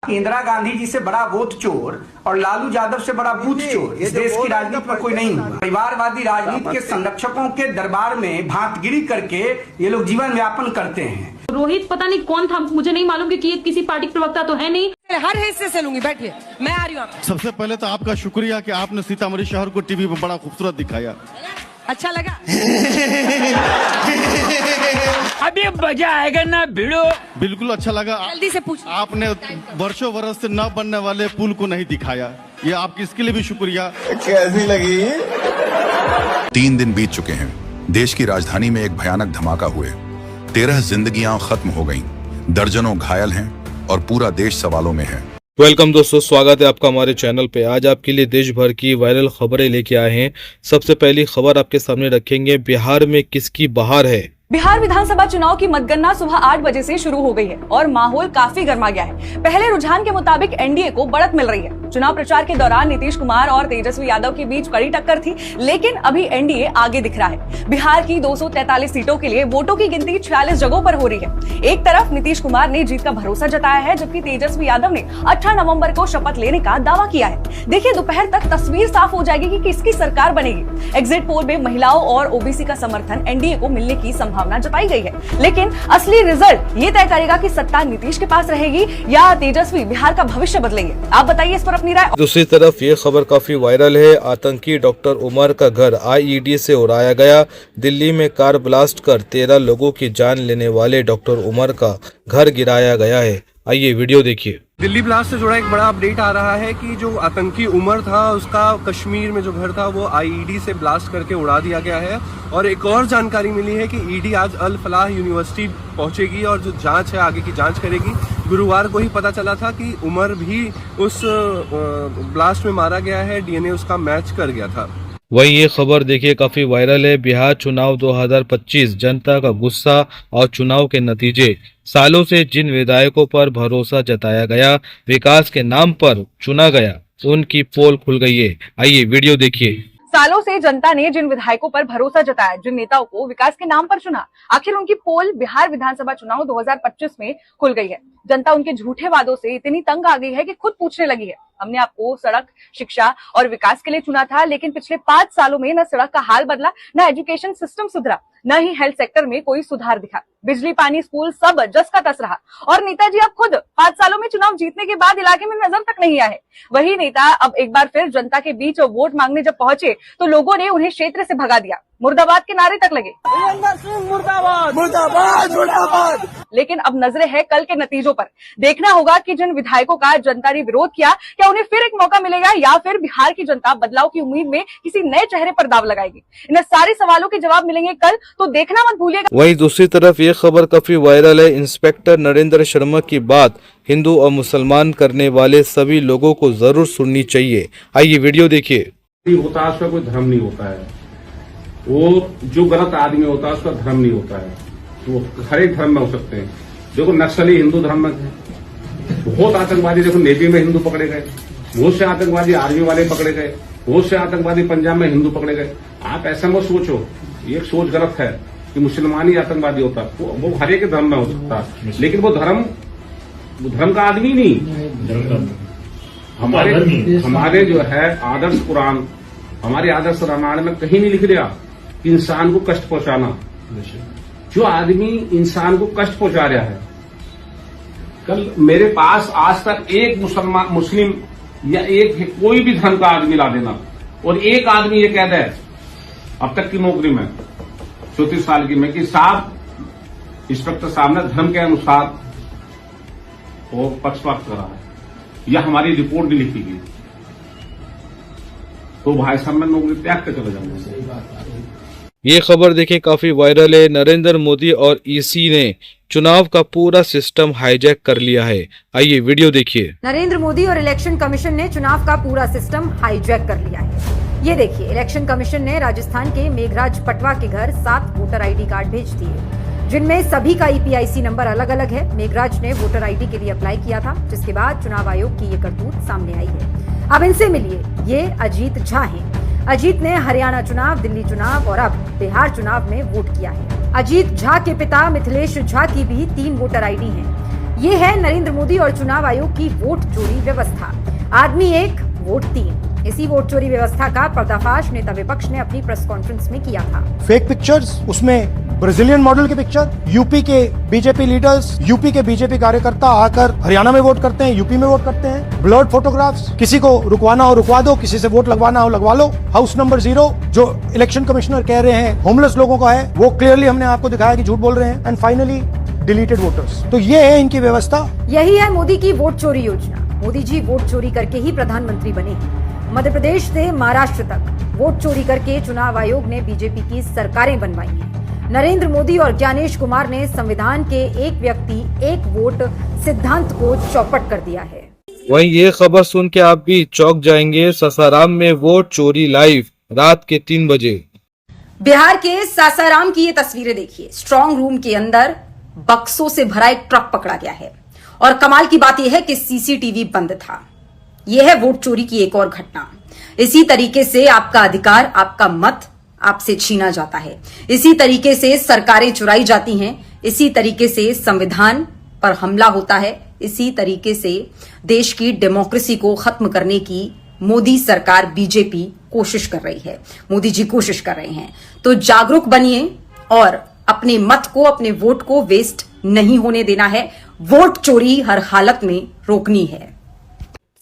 इंदिरा गांधी जी से बड़ा वोट चोर और लालू यादव से बड़ा बूथ चोर इस देश की राजनीति में कोई नहीं हुआ। परिवारवादी राजनीति के संरक्षकों के दरबार में भांतगिरी करके ये लोग जीवन यापन करते हैं। रोहित पता नहीं कौन था, मुझे नहीं मालूम कि ये किसी पार्टी प्रवक्ता तो है नहीं। हर हिस्से से लूंगी, बैठिए, मैं आ रही हूँ। सबसे पहले तो आपका शुक्रिया कि आपने सीतामढ़ी शहर को टीवी में बड़ा खूबसूरत दिखाया। अच्छा लगा? अभी मजा आएगा ना भिड़ो। बिल्कुल अच्छा लगा। जल्दी से पूछ। आपने वर्षों वर्ष से न बनने वाले पुल को नहीं दिखाया, ये आपकी इसके लिए भी शुक्रिया। कैसी लगी? 3 दिन बीत चुके हैं। देश की राजधानी में एक भयानक धमाका हुए, 13 जिंदगियां खत्म हो गईं, दर्जनों घायल हैं और पूरा देश सवालों में है। वेलकम दोस्तों, स्वागत है आपका हमारे चैनल पे। आज आपके लिए देश भर की वायरल खबरें लेके आए हैं। सबसे पहली खबर आपके सामने रखेंगे, बिहार में किसकी बहार है। बिहार विधानसभा चुनाव की मतगणना सुबह 8 बजे से शुरू हो गई है और माहौल काफी गर्मा गया है। पहले रुझान के मुताबिक एनडीए को बढ़त मिल रही है। चुनाव प्रचार के दौरान नीतीश कुमार और तेजस्वी यादव के बीच कड़ी टक्कर थी, लेकिन अभी एनडीए आगे दिख रहा है। बिहार की 243 सीटों के लिए वोटों की गिनती 46 जगहों पर हो रही है। एक तरफ नीतीश कुमार ने जीत का भरोसा जताया है, जबकि तेजस्वी यादव ने 18 नवंबर को शपथ लेने का दावा किया है। देखिए, दोपहर तक तस्वीर साफ हो जाएगी कि किसकी सरकार बनेगी। एग्जिट पोल में महिलाओं और ओबीसी का समर्थन एनडीए को मिलने की संभावना जताई गई है, लेकिन असली रिजल्ट ये तय करेगा कि सत्ता नीतीश के पास रहेगी या तेजस्वी बिहार का भविष्य बदलेंगे। आप बताइए इस पर अपनी राय। दूसरी तरफ ये खबर काफी वायरल है। आतंकी डॉक्टर उमर का घर आईईडी से उड़ाया गया। दिल्ली में कार ब्लास्ट कर 13 लोगों की जान लेने वाले डॉक्टर उमर का घर गिराया गया है। आइए वीडियो देखिए। दिल्ली ब्लास्ट से जुड़ा एक बड़ा अपडेट आ रहा है कि जो आतंकी उमर था उसका कश्मीर में जो घर था वो आईईडी से ब्लास्ट करके उड़ा दिया गया है। और एक और जानकारी मिली है कि ईडी आज अल फलाह यूनिवर्सिटी पहुंचेगी और जो जांच है आगे की जांच करेगी। गुरुवार को ही पता चला था कि उमर भी उस ब्लास्ट में मारा गया है, डीएनए उसका मैच कर गया था। वही ये खबर देखिए, काफी वायरल है। बिहार चुनाव 2025, जनता का गुस्सा और चुनाव के नतीजे। सालों से जिन विधायकों पर भरोसा जताया गया, विकास के नाम पर चुना गया, उनकी पोल खुल गई है। आइए वीडियो देखिए। सालों से जनता ने जिन विधायकों पर भरोसा जताया, जिन नेताओं को विकास के नाम पर चुना, आखिर उनकी पोल बिहार विधानसभा चुनाव 2025 में खुल गई है। जनता उनके झूठे वादों से इतनी तंग आ गई है कि खुद पूछने लगी है, हमने आपको सड़क, शिक्षा और विकास के लिए चुना था, लेकिन पिछले 5 सालों में न सड़क का हाल बदला, न एजुकेशन सिस्टम सुधरा, न ही हेल्थ सेक्टर में कोई सुधार दिखा। बिजली, पानी, स्कूल सब जस का तस रहा। और नेताजी अब खुद 5 सालों में चुनाव जीतने के बाद इलाके में नजर तक नहीं आए। वही नेता अब एक बार फिर जनता के बीच वोट मांगने जब पहुंचे तो लोगों ने उन्हें क्षेत्र से भगा दिया। मुर्दाबाद के नारे तक लगे। मुर्दाबाद, मुर्दाबाद, मुर्दाबाद। लेकिन अब नजरें हैं कल के नतीजों पर। देखना होगा कि जिन विधायकों का जनता ने विरोध किया, क्या उन्हें फिर एक मौका मिलेगा या फिर बिहार की जनता बदलाव की उम्मीद में किसी नए चेहरे पर दाव लगाएगी। इन सारे सवालों के जवाब मिलेंगे कल, तो देखना मत भूलिएगा। वहीं दूसरी तरफ ये खबर काफी वायरल है। इंस्पेक्टर नरेंद्र शर्मा की बात हिंदू और मुसलमान करने वाले सभी लोगों को जरूर सुननी चाहिए। आइए वीडियो देखिए। होता है उसका कोई धर्म नहीं होता है, वो जो गलत आदमी होता है उसका धर्म नहीं होता है, वो हर एक धर्म में हो सकते हैं। देखो नक्सली हिंदू धर्म में थे, बहुत आतंकवादी देखो नेवी में हिंदू पकड़े गए, बहुत से आतंकवादी आर्मी वाले पकड़े गए, बहुत से आतंकवादी पंजाब में हिंदू पकड़े गए। आप ऐसा मत सोचो, ये सोच गलत है कि मुसलमान ही आतंकवादी होता है। वो हर एक धर्म में हो सकता है, लेकिन वो धर्म का आदमी नहीं। हमारे जो है आदर्श कुरान, हमारे आदर्श रामायण में कहीं नहीं लिख दिया इंसान को कष्ट पहुंचाना। जो आदमी इंसान को कष्ट पहुंचा रहा है, कल मेरे पास आज तक एक मुस्लिम या एक कोई भी धर्म का आदमी ला देना और एक आदमी ये कह दे अब तक की नौकरी में 34 साल की में कि साहब इंस्पेक्टर साहब ने धर्म के अनुसार वो पक्षपात करा है या हमारी रिपोर्ट नहीं लिखी गई, तो भाई साहब मैं नौकरी त्याग कर चले जाऊंगा। ये खबर देखिए, काफी वायरल है। नरेंद्र मोदी और ईसी ने चुनाव का पूरा सिस्टम हाईजैक कर लिया है। आइए वीडियो देखिए। नरेंद्र मोदी और इलेक्शन कमीशन ने चुनाव का पूरा सिस्टम हाईजैक कर लिया है। ये देखिए, इलेक्शन कमीशन ने राजस्थान के मेघराज पटवा के घर 7 वोटर आईडी कार्ड भेज दिए, जिनमें सभी का ईपीआईसी नंबर अलग अलग है। मेघराज ने वोटर आईडी के लिए अप्लाई किया था, जिसके बाद चुनाव आयोग की ये करतूत सामने आई है। अब इनसे मिलिए, ये अजीत झा हैं। अजीत ने हरियाणा चुनाव, दिल्ली चुनाव और अब बिहार चुनाव में वोट किया है। अजीत झा के पिता मिथिलेश झा की भी 3 वोटर आईडी हैं। ये है नरेंद्र मोदी और चुनाव आयोग की वोट चोरी व्यवस्था। आदमी एक वोट तीन। इसी वोट चोरी व्यवस्था का पर्दाफाश नेता विपक्ष ने अपनी प्रेस कॉन्फ्रेंस में किया था। फेक पिक्चर्स, उसमें ब्राजीलियन मॉडल की पिक्चर, यूपी के बीजेपी लीडर्स, यूपी के बीजेपी कार्यकर्ता आकर हरियाणा में वोट करते हैं, यूपी में वोट करते हैं, ब्लर्ड फोटोग्राफ्स, किसी को रुकवाना हो रुकवा दो, किसी से वोट लगवाना हो लगवा लो। हाउस नंबर 0 जो इलेक्शन कमिश्नर कह रहे हैं होमलेस लोगों का है, वो क्लियरली हमने आपको दिखाया कि झूठ बोल रहे हैं। And finally deleted voters. तो ये है इनकी व्यवस्था। यही है मोदी की वोट चोरी योजना। मोदी जी वोट चोरी करके ही प्रधानमंत्री बने। मध्य प्रदेश से महाराष्ट्र तक वोट चोरी करके चुनाव आयोग ने बीजेपी की सरकारें बनवाई हैं। नरेंद्र मोदी और ज्ञानेश कुमार ने संविधान के एक व्यक्ति एक वोट सिद्धांत को चौपट कर दिया है। वहीं ये खबर सुन के आप भी चौंक जाएंगे। सासाराम में वोट चोरी लाइव रात के 3 बजे। बिहार के सासाराम की ये तस्वीरें देखिए। स्ट्रांग रूम के अंदर बक्सों से भरा एक ट्रक पकड़ा गया है और कमाल की बात यह है कि सीसीटीवी बंद था। यह है वोट चोरी की एक और घटना। इसी तरीके से आपका अधिकार, आपका मत आपसे छीना जाता है। इसी तरीके से सरकारें चुराई जाती हैं। इसी तरीके से संविधान पर हमला होता है। इसी तरीके से देश की डेमोक्रेसी को खत्म करने की मोदी सरकार बीजेपी कोशिश कर रही है। मोदी जी कोशिश कर रहे हैं। तो जागरूक बनिए और अपने मत को, अपने वोट को वेस्ट नहीं होने देना है। वोट चोरी हर हालत में रोकनी है।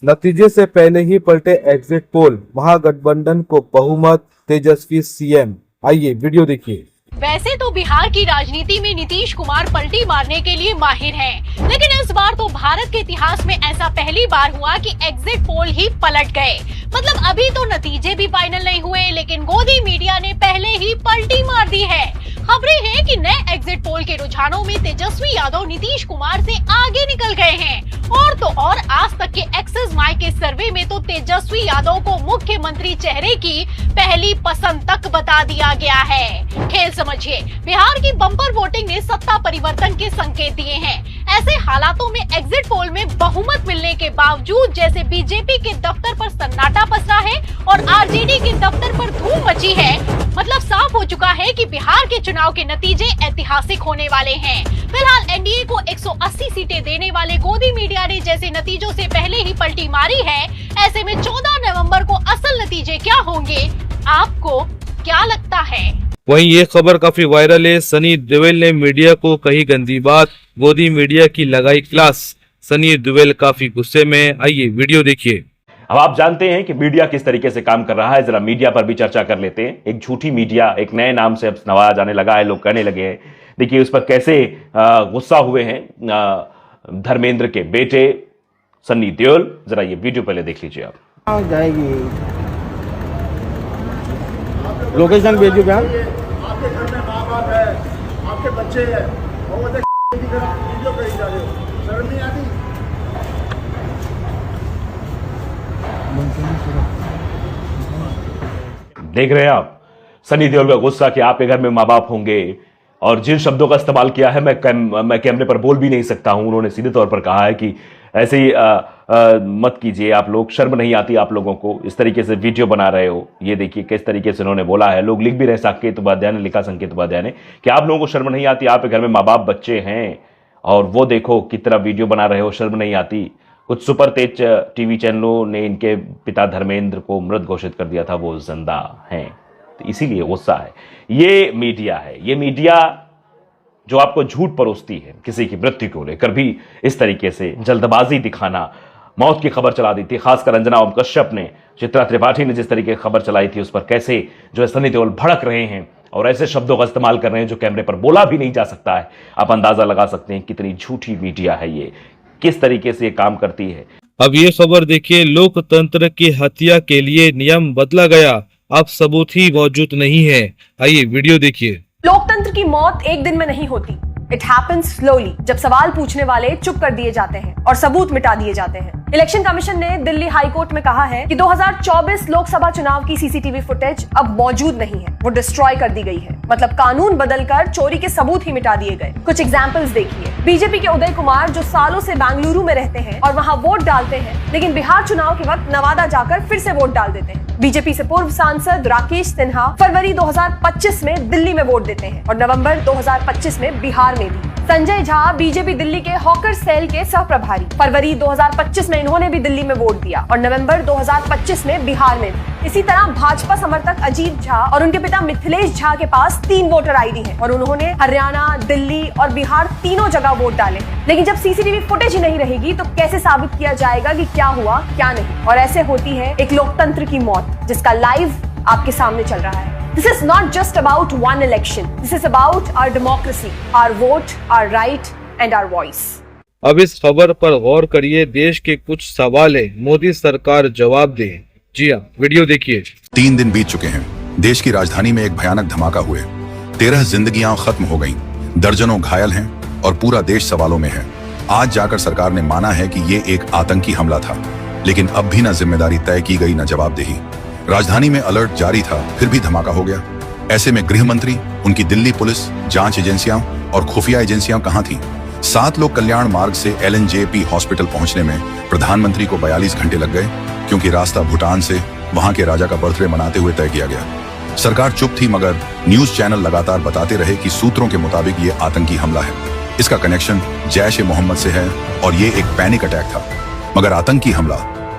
नतीजे से पहले ही पलटे एग्जिट पोल। महागठबंधन को बहुमत, तेजस्वी सीएम। आइए वीडियो देखिए। वैसे तो बिहार की राजनीति में नीतीश कुमार पलटी मारने के लिए माहिर हैं, लेकिन इस बार तो भारत के इतिहास में ऐसा पहली बार हुआ कि एग्जिट पोल ही पलट गए। मतलब अभी तो नतीजे भी फाइनल नहीं हुए, लेकिन गोदी मीडिया ने पहले ही पलटी मार दी है। खबरें हैं कि नए एग्जिट पोल के रुझानों में तेजस्वी यादव नीतीश कुमार से आगे निकल गए हैं। और तो और आज तक के एक्सिस माई के सर्वे में तो तेजस्वी यादव को मुख्यमंत्री चेहरे की पहली पसंद तक बता दिया गया है। खेल समझिए, बिहार की बम्पर वोटिंग ने सत्ता परिवर्तन के संकेत दिए हैं। ऐसे हालातों में एग्जिट पोल में बहुमत मिलने के बावजूद जैसे बीजेपी के दफ्तर पर सन्नाटा पसरा है और आरजेडी के दफ्तर पर धूम मची है, मतलब साफ हो चुका है कि बिहार के चुनाव के नतीजे ऐतिहासिक होने वाले हैं। फिलहाल एनडीए को 180 सीटें देने वाले गोदी मीडिया ने जैसे नतीजों से पहले ही पलटी मारी है, ऐसे में 14 नवंबर को असल नतीजे क्या होंगे, आपको क्या लगता है? वहीं ये खबर काफी वायरल है। सनी देओल ने मीडिया को कही गंदी बात, गोदी मीडिया की लगाई क्लास। सनी देओल काफी गुस्से में। आइए वीडियो देखिए। अब आप जानते हैं कि मीडिया किस तरीके से काम कर रहा है, जरा मीडिया पर भी चर्चा कर लेते हैं। एक झूठी मीडिया एक नए नाम से अब नवाया जाने लगा है, लोग कहने लगे हैं। देखिए उस पर कैसे गुस्सा हुए हैं धर्मेंद्र के बेटे सनी देओल। जरा ये वीडियो पहले देख लीजिए आप। जाएगी लोकेशन भेजिए। क्या आपके घर में माँ बाप है, आपके बच्चे हैं, और वीडियो कहीं जा रहे हो, शर्म नहीं आती? देख रहे हैं आप सनी देओल का गुस्सा कि आपके घर में माँ बाप होंगे, और जिन शब्दों का इस्तेमाल किया है मैं कैमरे पर बोल भी नहीं सकता हूं। उन्होंने सीधे तौर पर कहा है कि ऐसे ही मत कीजिए आप लोग, शर्म नहीं आती आप लोगों को, इस तरीके से वीडियो बना रहे हो। ये देखिए किस तरीके से उन्होंने बोला है। लोग लिख भी रहे, संकेत उपाध्याय ने लिखा, संकेत उपाध्याय ने, कि आप लोगों को शर्म नहीं आती, आपके घर में माँ बाप बच्चे हैं और वो देखो कितना वीडियो बना रहे हो, शर्म नहीं आती। कुछ सुपर तेज टीवी चैनलों ने इनके पिता धर्मेंद्र को मृत घोषित कर दिया था, वो जिंदा हैं, तो इसीलिए गुस्सा है। ये मीडिया है, ये मीडिया जो आपको झूठ परोसती है किसी की मृत्यु को लेकर भी इस तरीके से जल्दबाजी दिखाना, मौत की खबर चला दी थी। खासकर अंजना ओम कश्यप ने, चित्रा त्रिपाठी ने जिस तरीके की खबर चलाई थी, उस पर कैसे जो है सनी देओल भड़क रहे हैं और ऐसे शब्दों का इस्तेमाल कर रहे हैं जो कैमरे पर बोला भी नहीं जा सकता है। आप अंदाजा लगा सकते हैं कितनी झूठी मीडिया है ये, किस तरीके से ये काम करती है। अब ये खबर देखिए, लोकतंत्र की हत्या के लिए नियम बदला गया, अब सबूत ही मौजूद नहीं है। आइए वीडियो देखिए। लोकतंत्र की मौत एक दिन में नहीं होती, इट हैपेंस स्लोली, जब सवाल पूछने वाले चुप कर दिए जाते हैं और सबूत मिटा दिए जाते हैं। इलेक्शन कमीशन ने दिल्ली हाई कोर्ट में कहा है कि 2024 लोकसभा चुनाव की सीसीटीवी फुटेज अब मौजूद नहीं है, वो डिस्ट्रॉय कर दी गई है। मतलब कानून बदलकर चोरी के सबूत ही मिटा दिए गए। कुछ एग्जांपल्स देखिए। बीजेपी के उदय कुमार जो सालों से बेंगलुरु में रहते हैं और वहां वोट डालते हैं, लेकिन बिहार चुनाव के वक्त नवादा जाकर फिर से वोट डाल देते हैं। बीजेपी से पूर्व सांसद राकेश सिन्हा फरवरी 2025 में दिल्ली में वोट देते हैं और नवंबर 2025 में बिहार में भी। संजय झा बीजेपी दिल्ली के हॉकर सेल के सह प्रभारी। फरवरी 2025 में इन्होंने भी दिल्ली में वोट दिया और नवंबर 2025 में बिहार में भी। इसी तरह भाजपा समर्थक अजीत झा और उनके पिता मिथिलेश झा के पास 3 वोटर आईडी है और उन्होंने हरियाणा, दिल्ली और बिहार तीनों जगह वोट डाले। लेकिन जब सीसीटीवी फुटेज ही नहीं रहेगी तो कैसे साबित किया जाएगा कि क्या हुआ क्या नहीं। और ऐसे होती है एक लोकतंत्र की मौत, जिसका लाइव आपके सामने चल रहा है। This is not just about one election. This is about our democracy, our vote, our right and our voice. अब इस खबर पर गौर करिए। देश के कुछ सवाल है, मोदी सरकार जवाब दे। जी हाँ, वीडियो देखिए। 3 दिन बीत चुके हैं। देश की राजधानी में एक भयानक धमाका हुए। 13 जिंदगियां खत्म हो गईं, दर्जनों घायल हैं और पूरा देश सवालों में है। आज जाकर सरकार ने माना है कि ये एक आतंकी हमला था, लेकिन अब भी न जिम्मेदारी तय की गई न जवाबदेही। राजधानी में अलर्ट जारी था, फिर भी धमाका हो गया। ऐसे में गृह मंत्री, उनकी दिल्ली पुलिस, जांच एजेंसियां और खुफिया एजेंसियां कहां थीं? 7 लोग कल्याण मार्ग से LNJP हॉस्पिटल पहुंचने में प्रधानमंत्री को 42 घंटे लग गए, क्योंकि रास्ता भूटान से वहां के राजा का बर्थडे मनाते हुए तय किया गया। सरकार चुप थी, मगर न्यूज चैनल लगातार बताते रहे कि सूत्रों के मुताबिक ये आतंकी हमला है, इसका कनेक्शन जैश-ए-मोहम्मद से है और ये एक पैनिक अटैक था। मगर आतंकी हमला,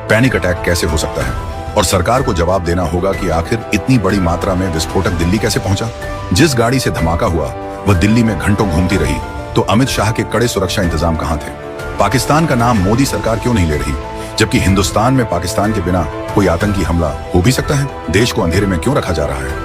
पैनिक अटैक कैसे हो सकता है? और सरकार को जवाब देना होगा कि आखिर इतनी बड़ी मात्रा में विस्फोटक दिल्ली कैसे पहुंचा? जिस गाड़ी से धमाका हुआ वह दिल्ली में घंटों घूमती रही, तो अमित शाह के कड़े सुरक्षा इंतजाम कहां थे? पाकिस्तान का नाम मोदी सरकार क्यों नहीं ले रही, जबकि हिंदुस्तान में पाकिस्तान के बिना कोई आतंकी हमला हो भी सकता है? देश को अंधेरे में क्यों रखा जा रहा है?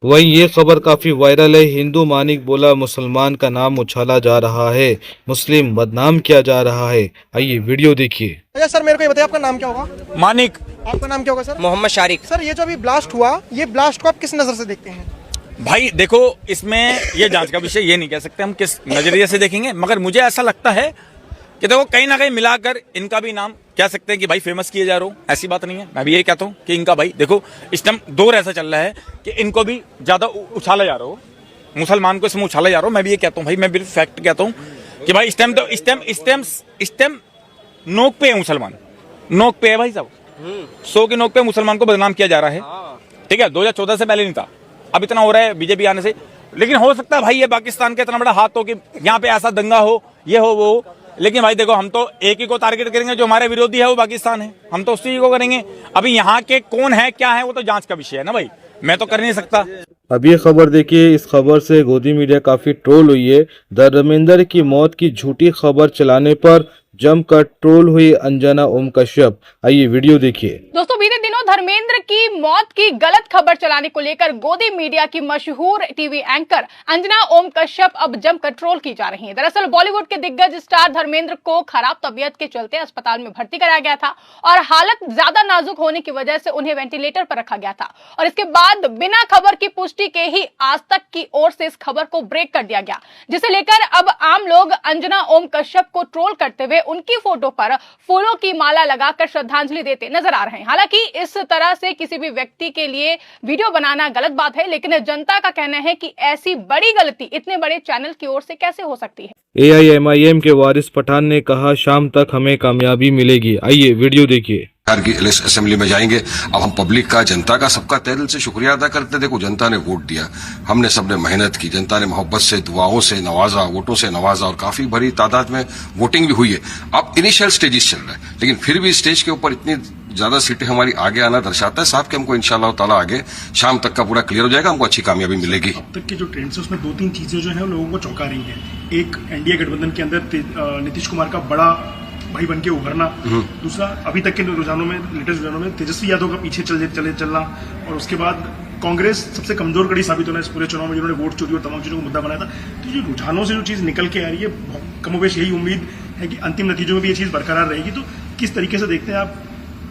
वहीं ये खबर काफी वायरल है। हिंदू मानिक बोला मुसलमान का नाम उछाला जा रहा है, मुस्लिम बदनाम किया जा रहा है। आइए वीडियो देखिए। अच्छा सर, मेरे को ये बताइए आपका नाम क्या होगा? मानिक। आपका नाम क्या होगा सर? मोहम्मद शारिक। सर, ये जो अभी ब्लास्ट हुआ, ये ब्लास्ट को आप किस नजर से देखते हैं? भाई देखो, इसमें ये जांच का विषय ये नहीं कह सकते हम किस नजरिए से देखेंगे, मगर मुझे ऐसा लगता है कि देखो कहीं ना कहीं मिलाकर इनका भी नाम कह सकते हैं कि भाई फेमस किए जा रहे हो। ऐसी बात नहीं है, मैं भी यही कहता हूँ कि इनका भाई देखो इस टाइम दौर ऐसा चल रहा है कि इनको भी ज्यादा उछाला जा रहा हो, मुसलमान को इसमें उछाला जा रहा हो। मैं भी ये कहता हूँ भाई, मैं बिल्कुल फैक्ट कहता हूँ कि भाई इस टाइम नोक पे है मुसलमान, नोक पे है भाई साहब, 100 की नोक पे मुसलमान को बदनाम किया जा रहा है। ठीक है, 2014 से पहले नहीं था, अब इतना हो रहा है बीजेपी आने से। लेकिन हो सकता है भाई ये पाकिस्तान का इतना बड़ा हाथ हो कि यहाँ पे ऐसा दंगा हो, ये हो वो हो। लेकिन भाई देखो, हम तो एक ही को टारगेट करेंगे, जो हमारे विरोधी है वो पाकिस्तान है, हम तो उसी को करेंगे। अभी यहाँ के कौन है क्या है वो तो जांच का विषय है ना भाई, मैं तो कर नहीं सकता। अब ये खबर देखिए। इस खबर से गोदी मीडिया काफी ट्रोल हुई है। धर्मेंद्र की मौत की झूठी खबर चलाने पर जमकर ट्रोल हुई अंजना ओम कश्यप। आइए वीडियो देखिए। दोस्तों, बीते दिनों धर्मेंद्र की मौत की गलत खबर चलाने को लेकर गोदी मीडिया की मशहूर टीवी एंकर अंजना ओम कश्यप अब जमकर ट्रोल की जा रही हैं। दरअसल बॉलीवुड के दिग्गज स्टार धर्मेंद्र को खराब तबीयत के चलते अस्पताल में भर्ती कराया गया था और हालत ज्यादा नाजुक होने की वजह से उन्हें वेंटिलेटर पर रखा गया था। और इसके बाद बिना खबर की पुष्टि के ही आज तक की ओर से इस खबर को ब्रेक कर दिया गया, जिसे लेकर अब आम लोग अंजना ओम कश्यप को ट्रोल करते हुए उनकी फोटो पर फूलों की माला लगाकर श्रद्धांजलि देते नजर आ रहे हैं। हालांकि इस तरह से किसी भी व्यक्ति के लिए वीडियो बनाना गलत बात है, लेकिन जनता का कहना है कि ऐसी बड़ी गलती इतने बड़े चैनल की ओर से कैसे हो सकती है। AIMIM के वारिस पठान ने कहा, शाम तक हमें कामयाबी मिलेगी। आइए वीडियो देखिए। की असेंबली में जाएंगे। अब हम पब्लिक का, जनता का, सबका तहे दिल से शुक्रिया अदा करते। देखो, जनता ने वोट दिया, हमने सबने मेहनत की, जनता ने मोहब्बत से, दुआओं से नवाजा, वोटों से नवाजा और काफी बड़ी तादाद में वोटिंग भी हुई है। अब इनिशियल स्टेजेस चल रहा है, लेकिन फिर भी स्टेज के ऊपर इतनी ज्यादा सीटें हमारी आगे आना दर्शाता है साहब कि हमको इंशाल्लाह ताला आगे शाम तक का पूरा क्लियर हो जाएगा, हमको अच्छी कामयाबी मिलेगी। अब तक के जो ट्रेंड्स है उसमें 2-3 चीजें जो है लोगों को चौंका रही है। एक, एनडीए गठबंधन के अंदर नीतीश कुमार का बड़ा भाई बन के उभरना। दूसरा, अभी तक के रुझानों में, लेटेस्ट रुझानों में तेजस्वी यादव का पीछे चलना। और उसके बाद कांग्रेस सबसे कमजोर कड़ी साबित होना इस पूरे चुनाव में, जिन्होंने वोट चोरी और तमाम चीजों को मुद्दा बनाया था। तो ये रुझानों से जो चीज निकल के आ रही है, कमोबेश यही उम्मीद है कि अंतिम नतीजों में भी ये चीज बरकरार रहेगी। तो किस तरीके से देखते हैं आप,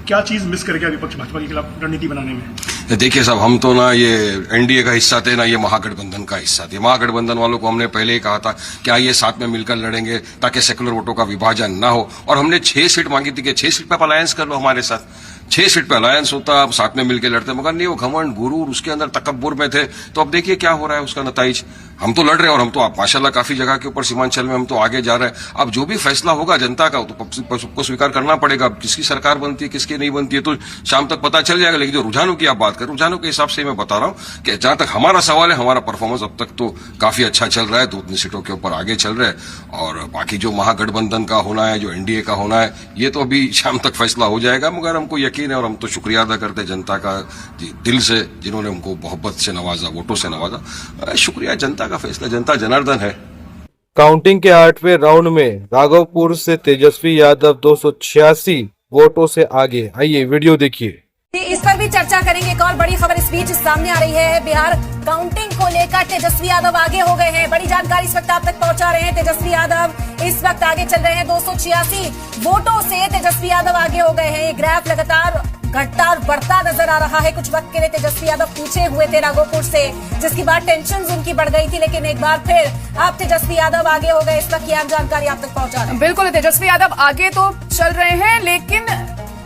क्या चीज मिस कर गया विपक्ष भाजपा के खिलाफ रणनीति बनाने में? देखिए साहब, हम तो ना ये एनडीए का हिस्सा थे ना ये महागठबंधन का हिस्सा थे। महागठबंधन वालों को हमने पहले ही कहा था कि आइए साथ में मिलकर लड़ेंगे ताकि सेकुलर वोटों का विभाजन ना हो, और हमने 6 सीट मांगी थी कि 6 सीट पे आप अलायंस कर लो हमारे साथ। 6 सीट पे अलायंस होता, आप साथ में मिलकर लड़ते, मगर नहीं, वो घमंड गुरूर उसके अंदर तकब्बुर में थे। तो अब देखिए क्या हो रहा है उसका नताइज। हम तो लड़ रहे हैं और हम तो माशाल्लाह काफी जगह के ऊपर सीमांचल में हम तो आगे जा रहे हैं। अब जो भी फैसला होगा जनता का तो सबको स्वीकार करना पड़ेगा। अब किसकी सरकार बनती है किसकी नहीं बनती है तो शाम तक पता चल जाएगा। लेकिन जो रुझानों की आप बात करें, रुझानों के हिसाब से मैं बता रहा हूं कि जहां तक हमारा सवाल है, हमारा परफॉर्मेंस अब तक तो काफी अच्छा चल रहा है, 2-3 सीटों के ऊपर आगे चल रहा है। और बाकी जो महागठबंधन का होना है, जो एनडीए का होना है, ये तो अभी शाम तक फैसला हो जाएगा। मगर हमको यकीन है और हम तो शुक्रिया अदा करते हैं जनता का दिल से, जिन्होंने हमको मोहब्बत से नवाजा, वोटों से नवाजा। शुक्रिया, जनता का फैसला, जनता जनार्दन है। काउंटिंग के 8वें राउंड में राघवपुर से तेजस्वी यादव 286 वोटों से आगे। आइए वीडियो देखिए। इस पर भी चर्चा करेंगे। एक और बड़ी खबर इस बीच सामने आ रही है। बिहार काउंटिंग को लेकर तेजस्वी यादव आगे हो गए हैं। बड़ी जानकारी इस वक्त आप तक पहुंचा रहे हैं। तेजस्वी यादव इस वक्त आगे चल रहे हैं, 286 वोटों से तेजस्वी यादव आगे हो गए हैं। ये ग्राफ लगातार घटता और बढ़ता नजर आ रहा है। कुछ वक्त के लिए तेजस्वी यादव पीछे हुए थे राघोपुर से, जिसके बाद टेंशन उनकी बढ़ गई थी, लेकिन एक बार फिर अब तेजस्वी यादव आगे हो गए। इस वक्त की जानकारी आप तक पहुंचा रहे हैं। बिल्कुल, तेजस्वी यादव आगे तो चल रहे हैं, लेकिन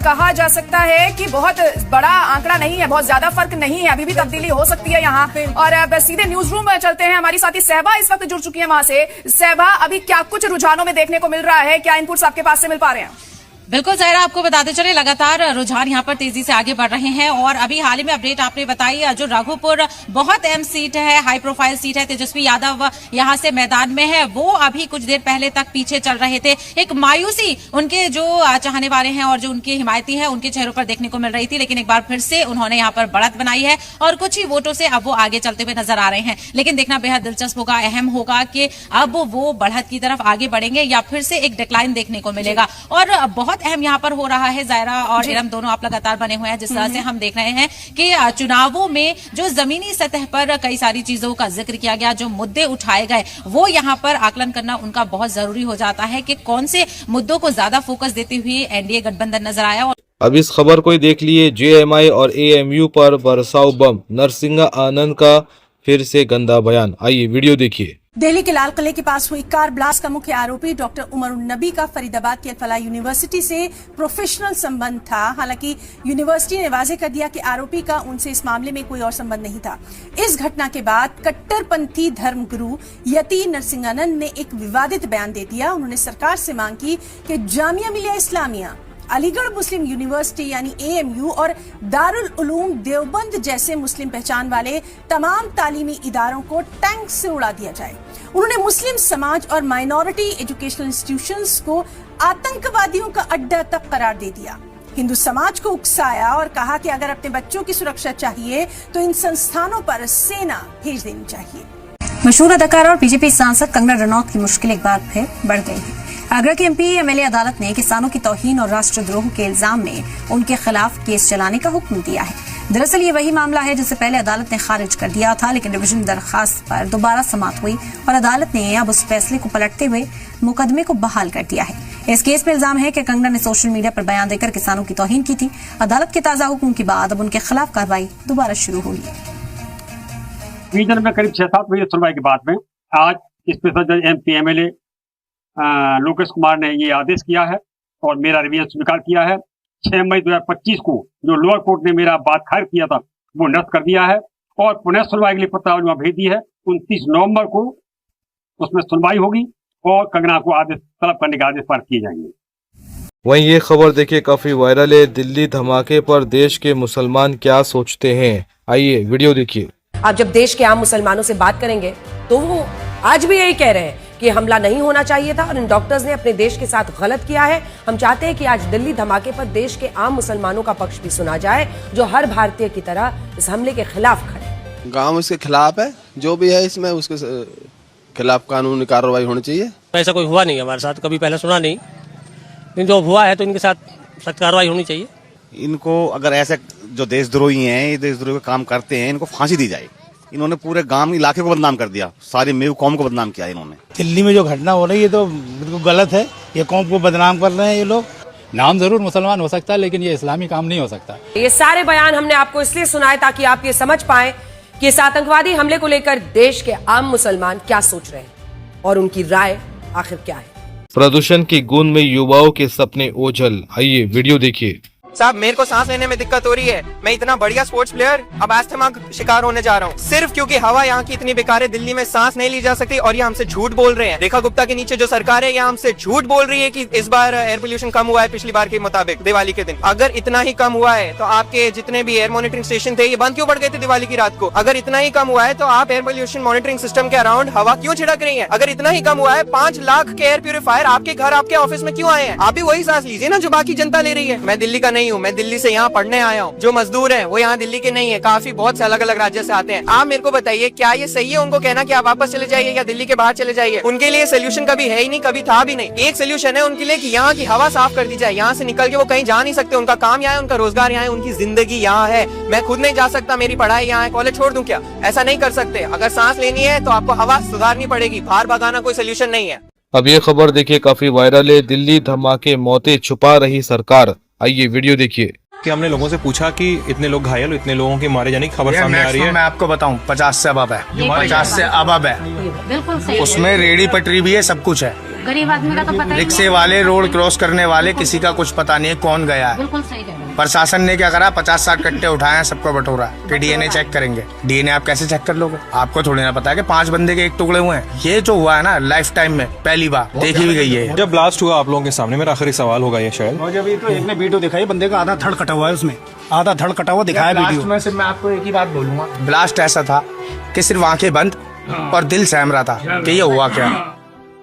कहा जा सकता है कि बहुत बड़ा आंकड़ा नहीं है, बहुत ज्यादा फर्क नहीं है, अभी भी तब्दीली हो सकती है यहाँ। और अब सीधे न्यूज रूम में चलते हैं। हमारी साथी सहबा इस वक्त जुड़ चुकी है वहां से। सहबा, अभी क्या कुछ रुझानों में देखने को मिल रहा है, क्या इनपुट्स आपके पास से मिल पा रहे हैं? बिल्कुल ज़ाहिरा, आपको बताते चले लगातार रुझान यहाँ पर तेजी से आगे बढ़ रहे हैं। और अभी हाल ही में अपडेट आपने बताई, जो राघोपुर बहुत अहम सीट है, हाई प्रोफाइल सीट है, तेजस्वी यादव यहाँ से मैदान में है। वो अभी कुछ देर पहले तक पीछे चल रहे थे। एक मायूसी उनके जो चाहने वाले हैं और जो उनके हिमायती हैं उनके चेहरों पर देखने को मिल रही थी, लेकिन एक बार फिर से उन्होंने यहाँ पर बढ़त बनाई है और कुछ ही वोटों से अब वो आगे चलते हुए नजर आ रहे हैं। लेकिन देखना बेहद दिलचस्प होगा, अहम होगा कि अब वो बढ़त की तरफ आगे बढ़ेंगे या फिर से एक डिक्लाइन देखने को मिलेगा। और बहुत अहम यहाँ पर हो रहा है, ज़ाहिरा और इरम दोनों आप लगातार बने हुए हैं। जिस तरह से हम देख रहे हैं कि चुनावों में जो जमीनी सतह पर कई सारी चीजों का जिक्र किया गया, जो मुद्दे उठाए गए, वो यहाँ पर आकलन करना उनका बहुत जरूरी हो जाता है कि कौन से मुद्दों को ज्यादा फोकस देते हुए एनडीए गठबंधन नजर आया। अब इस खबर को देख लिए। जेएमआई और एएमयू पर बरसाव बम, नरसिंहा आनंद का फिर से गंदा बयान। आइए वीडियो देखिए। दिल्ली के लाल किले के पास हुई कार ब्लास्ट का मुख्य आरोपी डॉक्टर उमर नबी का फरीदाबाद की अल-फलाह यूनिवर्सिटी से प्रोफेशनल संबंध था। हालांकि यूनिवर्सिटी ने वाजे कर दिया कि आरोपी का उनसे इस मामले में कोई और संबंध नहीं था। इस घटना के बाद कट्टरपंथी धर्मगुरु यति नरसिंहानंद ने एक विवादित बयान दे दिया। उन्होंने सरकार से मांग की कि जामिया मिलिया इस्लामिया, अलीगढ़ मुस्लिम यूनिवर्सिटी यानी एएमयू और दारुल उलूम देवबंद जैसे मुस्लिम पहचान वाले तमाम तालीमी इदारों को टैंक से उड़ा दिया जाए। उन्होंने मुस्लिम समाज और माइनॉरिटी एजुकेशनल इंस्टीट्यूशंस को आतंकवादियों का अड्डा तक करार दे दिया। हिंदू समाज को उकसाया और कहा कि अगर अपने बच्चों की सुरक्षा चाहिए तो इन संस्थानों पर सेना भेज देनी चाहिए। मशहूर अदाकारा और बीजेपी सांसद कंगना रनौत की मुश्किल एक बार फिर बढ़ गई है। आगरा की एमपी एमएलए अदालत ने किसानों की तौहीन और राष्ट्रद्रोह के इल्जाम में उनके खिलाफ केस चलाने का हुक्म दिया है। दरअसल ये वही मामला है जिसे पहले अदालत ने खारिज कर दिया था, लेकिन डिवीजन दरखास्त पर दोबारा समाअत हुई और अदालत ने अब उस फैसले को पलटते हुए मुकदमे को बहाल कर दिया है। इस केस में इल्जाम है कि कंगना ने सोशल मीडिया पर बयान देकर किसानों की तौहीन की थी। अदालत के ताजा हुक्म के बाद अब उनके खिलाफ कार्रवाई दोबारा शुरू होगी। डिवीजन में करीब 6-7 बजे सुनवाई के बाद में आज स्पेशल जज एमपी एमएलए लोकेश कुमार ने ये आदेश किया है और मेरा रिवीजन स्वीकार किया है। 6 मई 2025 को जो लोअर कोर्ट ने मेरा बात खारिज किया था वो निरस्त कर दिया है और पुनः सुनवाई के लिए प्रस्तावना वहां भेज दी है। 29 नवंबर को उसमें सुनवाई होगी और कंगना को आदेश तलब करने के आदेश पारित किए जाएंगे। वहीं ये खबर देखिए काफी वायरल है। दिल्ली धमाके पर देश के मुसलमान क्या सोचते हैं, आइए वीडियो देखिए। आप जब देश के आम मुसलमानों से बात करेंगे तो वो आज भी यही कह रहे हैं कि हमला नहीं होना चाहिए था और इन डॉक्टर्स ने अपने देश के साथ गलत किया है। हम चाहते हैं कि आज दिल्ली धमाके पर देश के आम मुसलमानों का पक्ष भी सुना जाए, जो हर भारतीय की तरह इस हमले के खिलाफ खड़े। गांव इसके खिलाफ है, जो भी है इसमें उसके खिलाफ कानूनी कार्रवाई होनी चाहिए। ऐसा कोई हुआ नहीं हमारे साथ, कभी पहले सुना नहीं, लेकिन जो हुआ है तो इनके साथ सख्त कार्रवाई होनी चाहिए। इनको अगर ऐसे जो देशद्रोही हैं, ये देशद्रोही काम करते हैं, इनको फांसी दी जाए। इन्होंने पूरे गांव इलाके को बदनाम कर दिया, सारी मेव कौम को बदनाम किया इन्होंने। दिल्ली में जो घटना हो रही है तो बिल्कुल गलत है। ये कौम को बदनाम कर रहे हैं ये लोग। नाम जरूर मुसलमान हो सकता है लेकिन ये इस्लामी काम नहीं हो सकता। ये सारे बयान हमने आपको इसलिए सुनाए ताकि आप ये समझ पाए कि इस आतंकवादी हमले को लेकर देश के आम मुसलमान क्या सोच रहे हैं और उनकी राय आखिर क्या है। प्रदूषण की गूंज में युवाओं के सपने ओझल, आइए वीडियो देखिए। साहब मेरे को सांस लेने में दिक्कत हो रही है, मैं इतना बढ़िया स्पोर्ट्स प्लेयर अब अस्थमा का शिकार होने जा रहा हूँ, सिर्फ क्योंकि हवा यहाँ की इतनी बेकार है, दिल्ली में सांस नहीं ली जा सकती और ये हमसे झूठ बोल रहे हैं। रेखा गुप्ता के नीचे जो सरकार है ये हमसे झूठ बोल रही है कि इस बार एयर पोल्यूशन कम हुआ है पिछली बार के मुताबिक दिवाली के दिन। अगर इतना ही कम हुआ है तो आपके जितने भी एयर मॉनिटरिंग स्टेशन थे ये बंद क्यों पड़ गए थे दिवाली की रात को? अगर इतना ही कम हुआ है तो आप एयर पोल्यूशन मॉनिटरिंग सिस्टम के अराउंड हवा क्यों छिड़क रही है? अगर इतना ही कम हुआ है 5 लाख के एयर प्यूरिफायर आपके घर आपके ऑफिस में क्यों आए हैं? आप भी वही सांस लीजिए ना जो बाकी जनता ले रही है। मैं दिल्ली का नहीं हूँ, मैं दिल्ली से यहाँ पढ़ने आया हूँ। जो मजदूर है वो यहाँ दिल्ली के नहीं है, काफी बहुत से अलग अलग राज्य से आते हैं। आप मेरे को बताइए क्या ये सही है उनको कहना कि आप वापस चले जाइए या दिल्ली के बाहर चले जाइए? उनके लिए सोल्यूशन कभी है ही नहीं, कभी था भी नहीं। एक सोल्यूशन है उनके लिए कि यहाँ की हवा साफ कर दी जाए, यहाँ से निकल के वो कहीं जा नहीं सकते, उनका काम यहाँ है, उनका रोजगार यहाँ है, उनकी जिंदगी यहाँ है। मैं खुद नहीं जा सकता, मेरी पढ़ाई यहाँ है, कॉलेज छोड़ दूं क्या? ऐसा नहीं कर सकते। अगर सांस लेनी है तो आपको हवा सुधारनी पड़ेगी, बाहर भगाना कोई सोल्यूशन नहीं है। अब ये खबर देखिए काफी वायरल है, दिल्ली धमाके मौतें छुपा रही सरकार। आइए वीडियो देखिए। कि हमने लोगों से पूछा कि इतने लोग घायल, इतने लोगों के मारे जाने की खबर सामने आ रही है। मैं आपको बताऊं 50 से अबब है, 50 से अबब है, बिल्कुल सही। उसमें रेडी पटरी भी है, सब कुछ है। गरीब आदमी का तो पता ही रिक्शे वाले, रोड क्रॉस करने वाले, किसी का कुछ पता नहीं है कौन गया है। बिल्कुल सही कह रहे हैं। प्रशासन ने क्या करा, 50-60 कट्टे उठाए हैं, सबको बटोरा कि डीएनए चेक करेंगे। डीएनए आप कैसे चेक कर लोगे? आपको थोड़ी ना पता है कि 5 बंदे के 1 टुकड़े हुए हैं। ये जो हुआ है ना लाइफ टाइम में पहली बार देखी भी गई है। जब ब्लास्ट हुआ आप लोगों के सामने, मेरा आखिरी सवाल होगा ये शायद, जब ये तो एक ने वीडियो दिखाई, बंदे का आधा धड़ कटा हुआ है, उसमें आधा धड़ कटा हुआ दिखाया वीडियो में। सिर्फ मैं आपको एक ही बात बोलूंगा, ब्लास्ट ऐसा था कि सिर्फ आंखें बंद और दिल सहम रहा था कि ये हुआ क्या।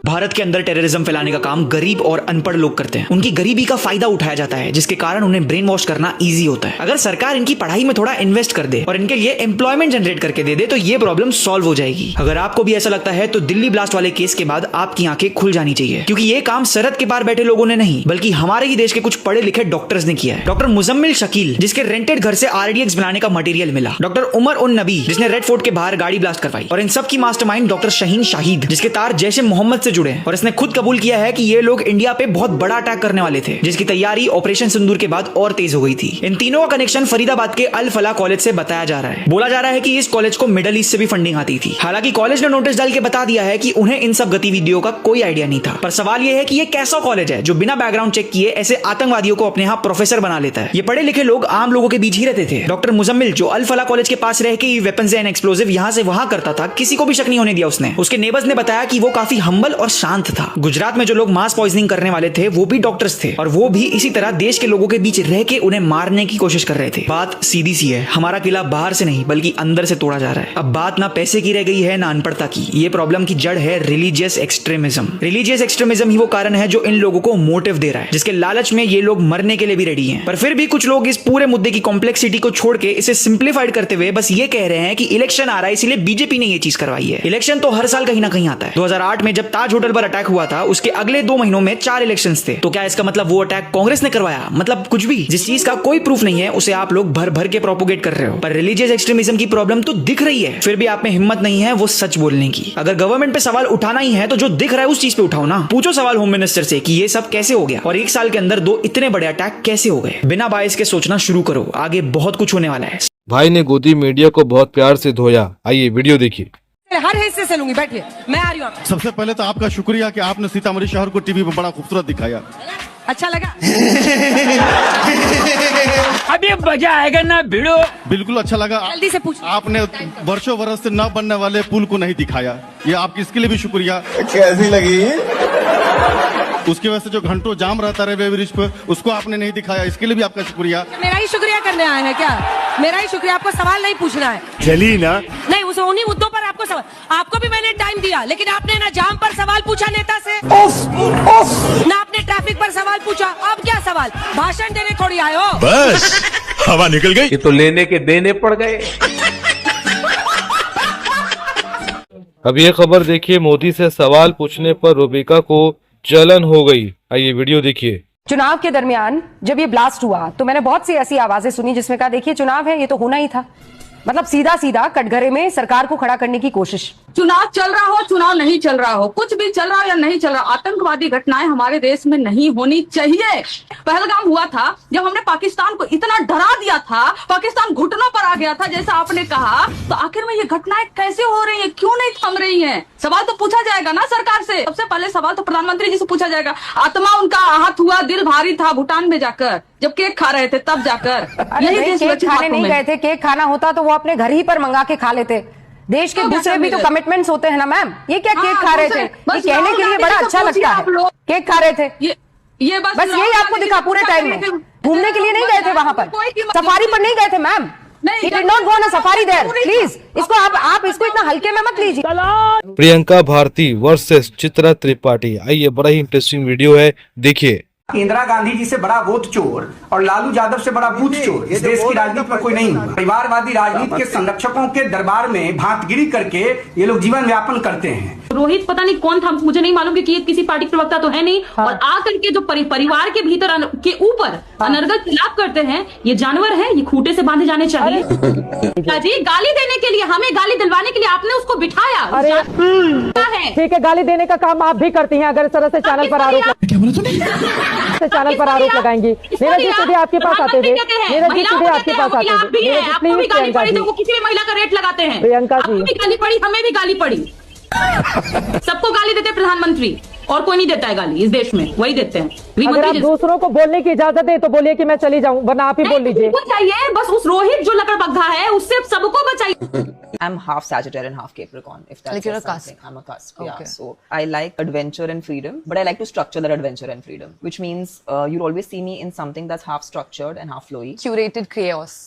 भारत के अंदर टेररिज्म फैलाने का काम गरीब और अनपढ़ लोग करते हैं। उनकी गरीबी का फायदा उठाया जाता है, जिसके कारण उन्हें ब्रेन वॉश करना इजी होता है। अगर सरकार इनकी पढ़ाई में थोड़ा इन्वेस्ट कर दे और इनके लिए एम्प्लॉयमेंट जनरेट करके दे दे तो ये प्रॉब्लम सॉल्व हो जाएगी। अगर आपको भी ऐसा लगता है तो दिल्ली ब्लास्ट वाले केस के बाद आपकी आंखें खुल जानी चाहिए, क्योंकि ये काम सरहद के पार बैठे लोगों ने नहीं बल्कि हमारे ही देश के कुछ पढ़े लिखे डॉक्टर्स ने किया है। डॉक्टर मुजम्मिल शकील, जिसके रेंटेड घर से RDX बनाने का मटेरियल मिला। डॉक्टर उमर उन नबी, जिसने रेड फोर्ट के बाहर गाड़ी ब्लास्ट करवाई। और इन सब की मास्टरमाइंड डॉक्टर शाहीन शाहिद, जिसके तार जैशे मोहम्मद से जुड़े हैं और इसने खुद कबूल किया है कि ये लोग इंडिया पे बहुत बड़ा अटैक करने वाले थे, जिसकी तैयारी ऑपरेशन सिंदूर के बाद और तेज हो गई थी। इन तीनों का कनेक्शन फरीदाबाद के अल फलाह कॉलेज से बताया जा रहा है। बोला जा रहा है कि इस कॉलेज को मिडिल ईस्ट से भी फंडिंग आती थी। हालांकि कॉलेज ने नोटिस डाल के बता दिया है कि उन्हें इन सब गतिविधियों का कोई आइडिया नहीं था। पर सवाल यह है कि ये कैसा कॉलेज है जो बिना बैकग्राउंड चेक किए ऐसे आतंकवादियों को अपने यहाँ प्रोफेसर बना लेता है। ये पढ़े लिखे लोग आम लोगों के बीच ही रहते थे। डॉक्टर मुजम्मिल, जो अल फलाह कॉलेज के पास रह के वेपन्स एंड एक्सप्लोजिव यहाँ से वहां करता था, किसी को भी शक नहीं होने दिया उसने। उसके नेबर्स ने बताया कि वो काफी हम्बल और शांत था। गुजरात में जो लोग मास पॉइजनिंग करने वाले थे वो भी डॉक्टर्स थे और वो भी इसी तरह देश के लोगों के बीच रह के उन्हें मारने की कोशिश कर रहे थे। बात सीधी सी है, हमारा किला बाहर से नहीं बल्कि अंदर से तोड़ा जा रहा है। अब बात ना पैसे की रह गई है ना अनपढ़ता की। ये प्रॉब्लम की जड़ है रिलीजियस एक्सट्रीमिज्म। रिलीजियस एक्सट्रीमिज्म ही वो कारण है जो इन लोगों को मोटिव दे रहा है, जिसके लालच में ये लोग मरने के लिए भी रेडी हैं। पर फिर भी कुछ लोग इस पूरे मुद्दे की कॉम्प्लेक्सिटी को छोड़ के इसे सिंप्लीफाइड करते हुए बस ये कह रहे हैं कि इलेक्शन आ रहा है इसलिए बीजेपी ने ये चीज करवाई है। इलेक्शन तो हर साल कहीं ना कहीं आता है। 2008 में जब ताज होटल पर अटैक हुआ था, उसके अगले 2 महीनों में 4 इलेक्शंस थे। तो क्या इसका मतलब वो अटैक कांग्रेस ने करवाया? मतलब कुछ भी। जिस चीज का कोई प्रूफ नहीं है उसे आप लोग भर भर के प्रोपोगेट कर रहे हो। पर रिलीजियस एक्सट्रीमिज्म की प्रॉब्लम तो दिख रही है, फिर भी आप में हिम्मत नहीं है वो सच बोलने की। अगर गवर्नमेंट पे सवाल उठाना ही है तो जो दिख रहा है उस चीज पे उठाओ ना। पूछो सवाल होम मिनिस्टर से कि ये सब कैसे हो गया और 1 साल के अंदर 2 इतने बड़े अटैक कैसे हो गए। बिना बायस के सोचना शुरू करो, आगे बहुत कुछ होने वाला है। भाई ने गोदी मीडिया को बहुत प्यार से धोया। आइए वीडियो देखिए। हर हिस्से से लूंगी, बैठिए, मैं आ रही हूँ। सबसे पहले तो आपका शुक्रिया कि आपने सीतामढ़ी शहर को टीवी पे बड़ा खूबसूरत दिखाया। अच्छा लगा? अभी मजा आएगा ना भिड़ो। बिल्कुल अच्छा लगा। जल्दी से पूछ। आपने वर्षों बरस से न बनने वाले पुल को नहीं दिखाया, ये आपकी इसके लिए भी शुक्रिया। कैसी लगी? उसकी वजह से जो घंटों जाम रहता है रेलवे ब्रिज पे, उसको आपने नहीं दिखाया, इसके लिए भी आपका शुक्रिया। मेरा ही शुक्रिया करने आए हैं क्या? मेरा ही शुक्रिया, आपको सवाल नहीं पूछना है। चली ना? नहीं, उस उन्हीं मुद्दों पर आपको सवाल, आपको भी मैंने टाइम दिया, लेकिन आपने ना जाम पर सवाल पूछा नेता से, ना आपने ट्रैफिक पर सवाल पूछा। अब क्या सवाल? भाषण देने थोड़ी आए हो। बस हवा निकल गई। ये तो लेने के देने पड़ गए। अब ये खबर देखिए, मोदी से सवाल पूछने पर रूबिका को जलन हो गई। आइए वीडियो देखिए। चुनाव के दरमियान जब ये ब्लास्ट हुआ तो मैंने बहुत सी ऐसी आवाजें सुनी जिसमें कहा देखिए चुनाव है, ये तो होना ही था। मतलब सीधा सीधा कटघरे में सरकार को खड़ा करने की कोशिश। चुनाव चल रहा हो, चुनाव नहीं चल रहा हो, कुछ भी चल रहा हो या नहीं चल रहा, आतंकवादी घटनाएं हमारे देश में नहीं होनी चाहिए। पहलगाम हुआ था जब हमने पाकिस्तान को इतना डरा दिया था, पाकिस्तान घुटनों पर आ गया था जैसा आपने कहा, तो आखिर में ये घटनाएं कैसे हो रही है, क्यों नहीं थम रही है? सवाल तो पूछा जाएगा ना सरकार से। सबसे पहले सवाल तो प्रधानमंत्री जी से पूछा जाएगा। आत्मा उनका आहत हुआ, दिल भारी था भूटान में जाकर, जब केक खा रहे थे तब जाकर। यही केक खाने नहीं गए थे, केक खाना होता तो वो अपने घर ही पर मंगा के खा लेते। देश के दूसरे भी तो कमिटमेंट्स होते हैं ना मैम। ये क्या केक खा रहे थे? ये कहने के लिए बड़ा अच्छा लगता है, केक खा रहे थे। ये बस यही आपको दिखा पूरे टाइम में। घूमने के लिए नहीं गए थे वहां पर, सफारी पर नहीं गए थे ma'am. He did not go on a safari there. Please, इसको आप इसको इतना हल्के में मत लीजिए। प्रियंका भारती वर्सेस चित्रा त्रिपाठी। आइए, बड़ा ही इंटरेस्टिंग वीडियो है, देखिए। इंदिरा गांधी जी से बड़ा वोट चोर और लालू यादव से बड़ा बूथ चोर इस देश की राजनीति में कोई नहीं। परिवारवादी राजनीति के संरक्षकों के दरबार में भांतगिरी करके ये लोग जीवन यापन करते हैं। रोहित पता नहीं कौन था, मुझे नहीं मालूम कि ये किसी पार्टी के प्रवक्ता तो है नहीं। और आकर के जो परिवार के भीतर के ऊपर अनर्गल खिलाफ करते हैं, ये जानवर है, ये खूंटे से बांधे जाने चाहिए। जी गाली देने के लिए, हमें गाली दिलवाने के लिए आपने उसको बिठाया। ठीक है, गाली देने का काम आप भी करती हैं। अगर इस तरह से चैनल पर आरोप लगाएंगी। नीरज जी सीधे आपके पास आते थे, नीरज जी सीधे आपके पास आते थे। आपको भी गाली पड़ी तो वो किसी भी महिला का रेट लगाते हैं। प्रियंका जी, आपको भी गाली पड़ी, हमें भी गाली पड़ी, सबको गाली देते प्रधानमंत्री, और कोई नहीं देता है गाली इस देश में, वही देते हैं। अगर आप दूसरों को बोलने की इजाजत है तो बोलिए कि मैं चली जाऊं, वरना आप ही बोल लीजिए। चाहिए बस उस रोहित जो लकड़बग्घा है उससे सबको बचाइए। I'm half Sagittarius and half Capricorn. If that's like you're a something. cusp. I'm a cusp. Okay. Yeah. So I like adventure and freedom, but I like to structure that adventure and freedom, which means you'll always see me in something that's half structured and half flowy. Curated chaos.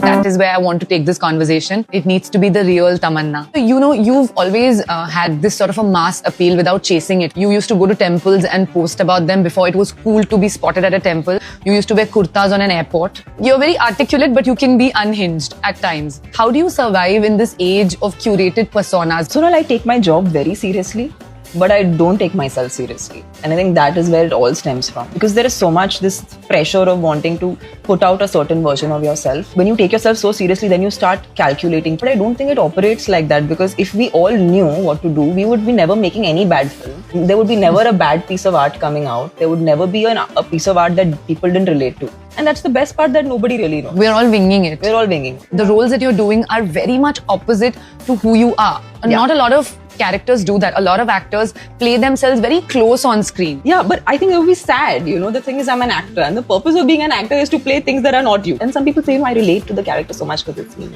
That is where I want to take this conversation. It needs to be the real Tamanna. You know, you've always had this sort of a mass appeal without chasing it. You used to go to temples and post about them before it was cool to be spotted at a temple. You used to wear kurtas on an airport. You're very articulate, but you can be unhinged at times. How do you survive in this age of curated personas? So I take my job very seriously, but I don't take myself seriously. And I think that is where it all stems from. Because there is so much this pressure of wanting to put out a certain version of yourself. When you take yourself so seriously, then you start calculating. But I don't think it operates like that, because if we all knew what to do, we would be never making any bad film. There would be never a bad piece of art coming out. There would never be a piece of art that people didn't relate to. And that's the best part, that nobody really knows. We're all winging it. We're all winging. The roles that you're doing are very much opposite to who you are. And not a lot of characters do that. A lot of actors play themselves very close on screen. Yeah, but I think it would be sad. You know, the thing is, I'm an actor, and the purpose of being an actor is to play things that are not you. And some people say, I relate to the character so much because it's me.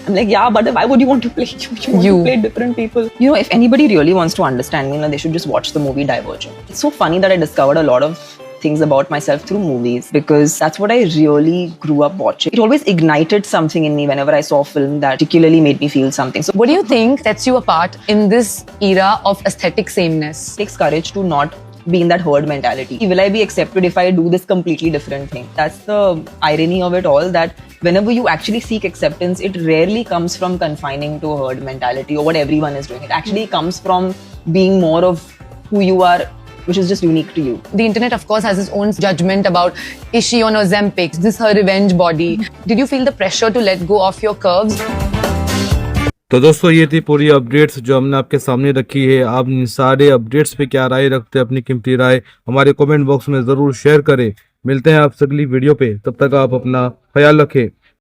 I'm like, yeah, but why would you want to play you? You want to play different people. You know, if anybody really wants to understand me, they should just watch the movie Divergent. It's so funny that I discovered a lot of things about myself through movies, because that's what I really grew up watching. It always ignited something in me whenever I saw a film that particularly made me feel something. So what do you think sets you apart in this era of aesthetic sameness? It takes courage to not be in that herd mentality. Will I be accepted if I do this completely different thing? That's the irony of it all, that whenever you actually seek acceptance, it rarely comes from confining to a herd mentality or what everyone is doing. It actually comes from being more of who you are, which is just unique to you. The internet, of course, has its own judgment about, is she on Ozempic? Is this her revenge body? Did you feel the pressure to let go of your curves? तो दोस्तों, ये थी पूरी updates जो हमने आपके सामने रखी है। आप इन सारे अपडेट्स पे क्या राय रखते हैं, अपनी कीमती राय हमारे कमेंट बॉक्स में ज़रूर शेयर करें। मिलते हैं आपसे अगली वीडियो पे, तब तक आप अपना ख्याल रखें।